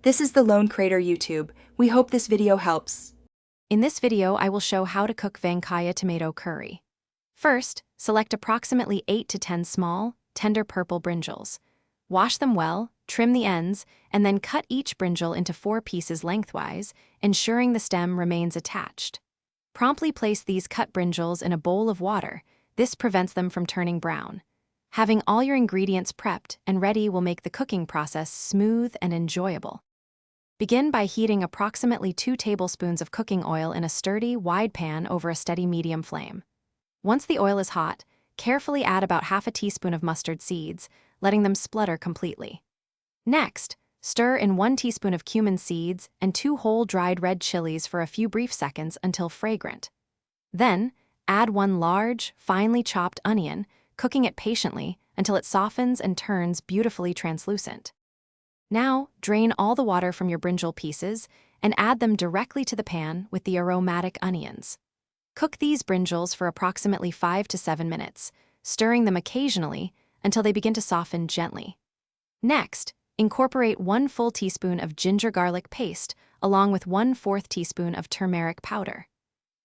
This is the Lone Crater YouTube. We hope this video helps. In this video, I will show how to cook Vankaya tomato curry. First, select approximately 8 to 10 small, tender purple brinjals. Wash them well, trim the ends, and then cut each brinjal into 4 pieces lengthwise, ensuring the stem remains attached. Promptly place these cut brinjals in a bowl of water. This prevents them from turning brown. Having all your ingredients prepped and ready will make the cooking process smooth and enjoyable. Begin by heating approximately 2 tablespoons of cooking oil in a sturdy, wide pan over a steady medium flame. Once the oil is hot, carefully add about half a teaspoon of mustard seeds, letting them splutter completely. Next, stir in 1 teaspoon of cumin seeds and 2 whole dried red chilies for a few brief seconds until fragrant. Then, add 1 large, finely chopped onion, cooking it patiently until it softens and turns beautifully translucent. Now, drain all the water from your brinjal pieces and add them directly to the pan with the aromatic onions. Cook these brinjals for approximately 5 to 7 minutes, stirring them occasionally until they begin to soften gently. Next, incorporate 1 full teaspoon of ginger garlic paste along with 1/4 teaspoon of turmeric powder.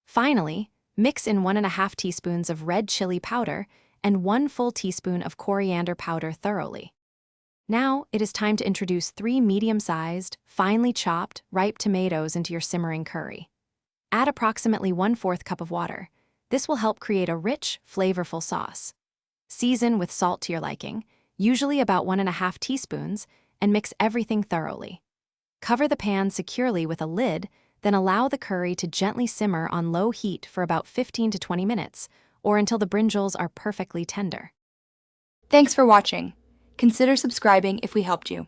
Finally, mix in 1½ teaspoons of red chili powder and 1 full teaspoon of coriander powder thoroughly. Now, it is time to introduce 3 medium-sized, finely chopped, ripe tomatoes into your simmering curry. Add approximately 1/4 cup of water. This will help create a rich, flavorful sauce. Season with salt to your liking, usually about 1½ teaspoons, and mix everything thoroughly. Cover the pan securely with a lid, then allow the curry to gently simmer on low heat for about 15 to 20 minutes, or until the brinjals are perfectly tender. Thanks for watching. Consider subscribing if we helped you.